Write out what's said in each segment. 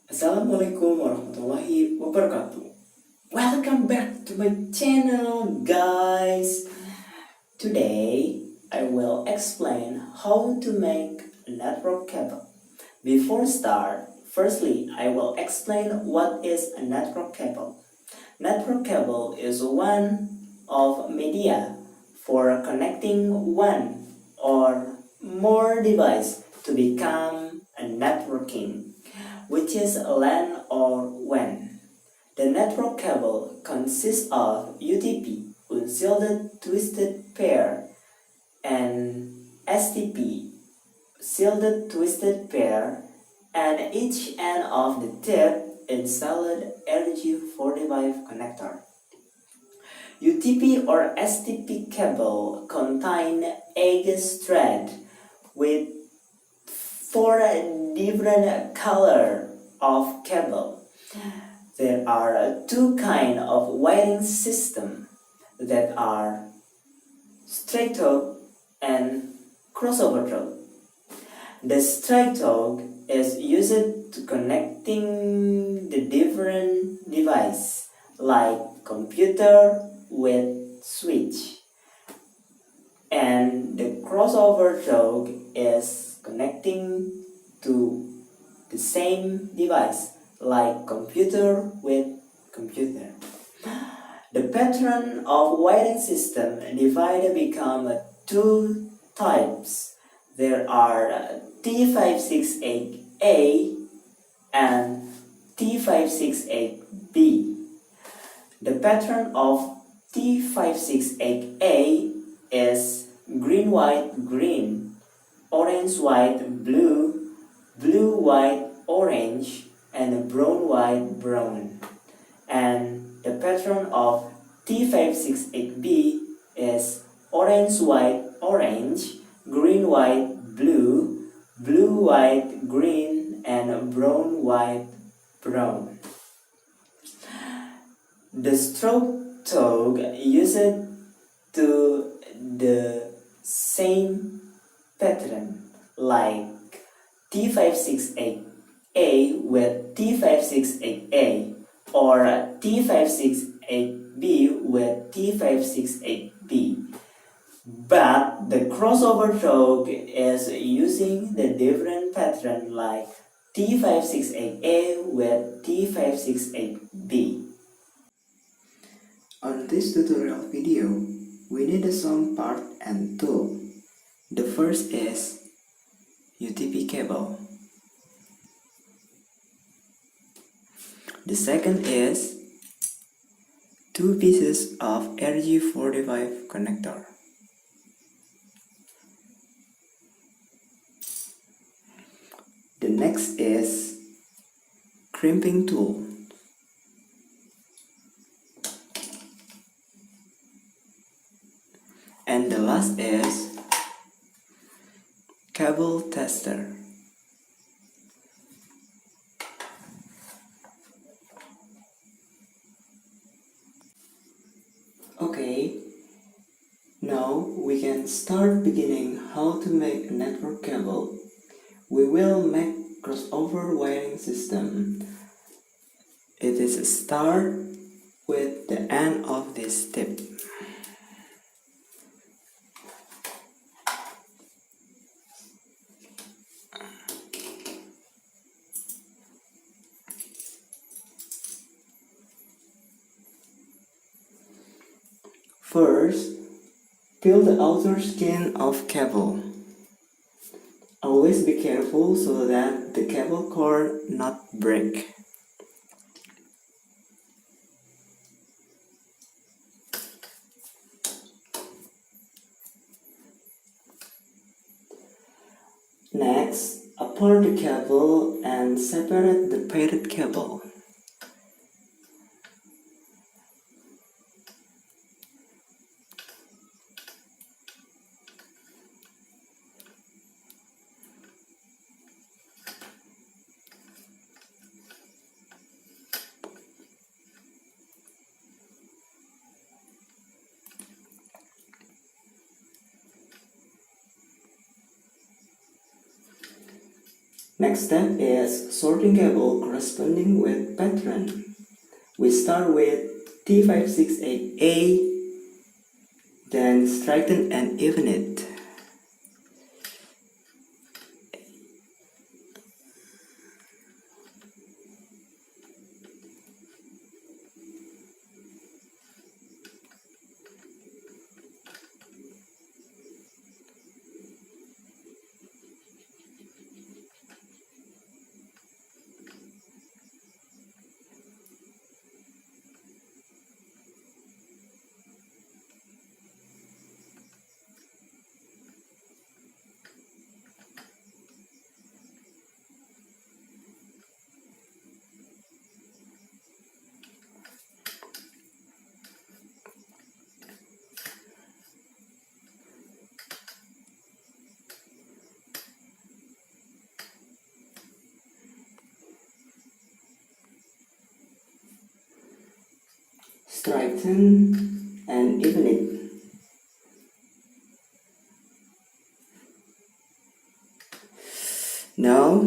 Assalamualaikum warahmatullahi wabarakatuh. Welcome back to my channel, guys. Today I will explain how to make a network cable. Before start, firstly I will explain what is a network cable. Network cable is one of media for connecting one or more device to become a networking, which is LAN or WAN. The network cable consists of UTP, unshielded twisted pair, and STP, shielded twisted pair, and each end of the tip is solid RG45 connector. UTP or STP cable contain 8 threads with 4 different color of cable. There are 2 kinds of wiring system that are straight talk and crossover talk. The straight talk is used to connecting the different device like computer with switch, and the crossover talk is connecting to the same device like computer with computer. The pattern of wiring system divided become 2 types. There are T568A and T568B. The pattern of T568A is green white green, orange white blue, blue white orange, and brown white brown. And the pattern of T568B is orange white orange, green white blue, blue white green, and brown white brown. The stroke talk used to the same pattern like T568A with T568A or T568B with T568B. But the crossover talk is using the different pattern like T568A with T568B. On this tutorial video, we need a sum part and tool. The first is UTP cable. The second is 2 pieces of RG45 connector. The next is crimping tool. And the last is cable tester. Okay, now we can start beginning how to make a network cable. We will make crossover wiring system. It is a start with the end of this tip. First, peel the outer skin of cable. Always be careful so that the cable cord not break. Next, apart the cable and separate the paired cable. Next step is sorting cable corresponding with pattern. We start with T568A, then straighten and even it. Straighten and even it. Now,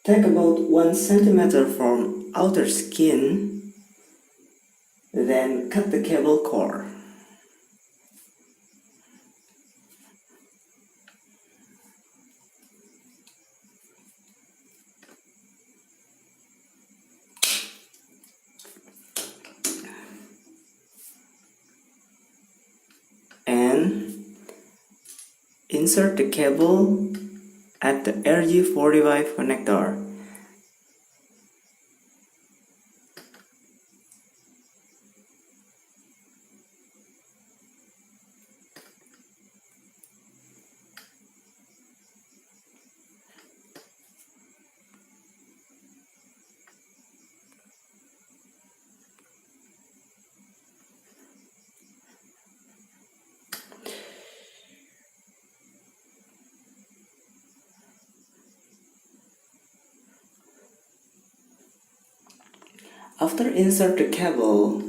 take about 1 centimeter from outer skin, then cut the cable cord. And insert the cable at the RG45 connector. After insert the cable,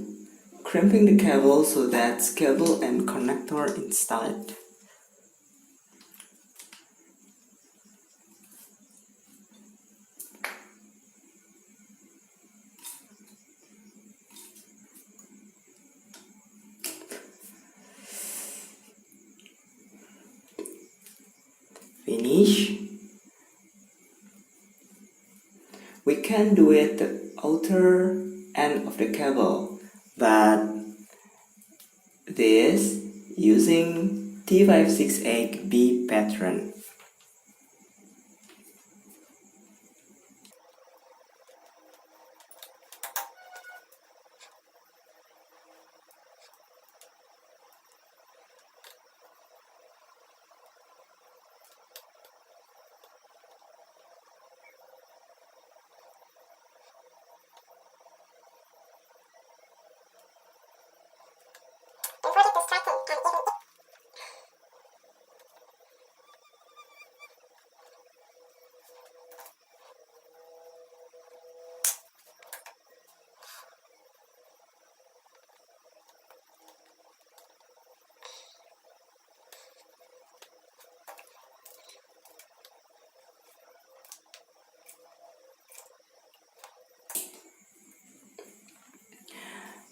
crimping the cable so that cable and connector inside. Finish. We can do it the outer end of the cable, but this using T568B pattern.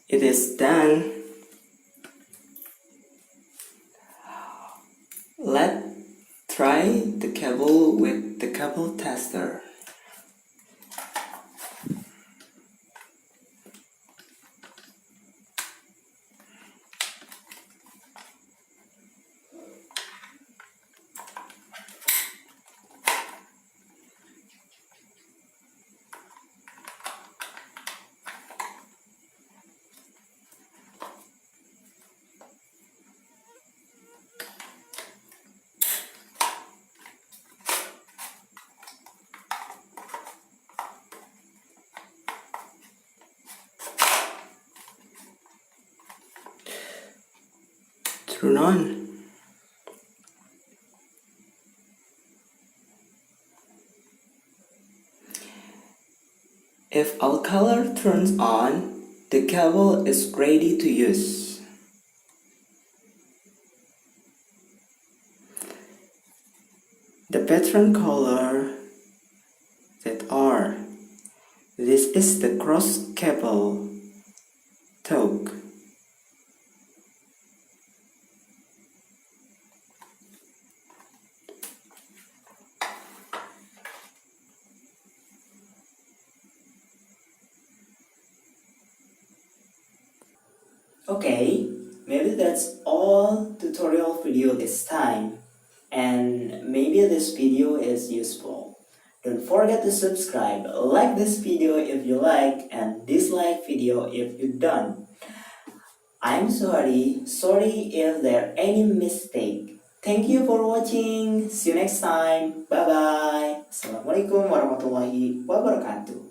It is done. Let's try the cable with the cable tester. Turn on. If our color turns on, the cable is ready to use. The pattern color that are. This is the cross cable talk. Okay, maybe that's all tutorial video this time, and maybe this video is useful. Don't forget to subscribe, like this video if you like, and dislike video if you don't. I'm sorry if there any mistake. Thank you for watching. See you next time. Bye bye. Assalamualaikum warahmatullahi wabarakatuh.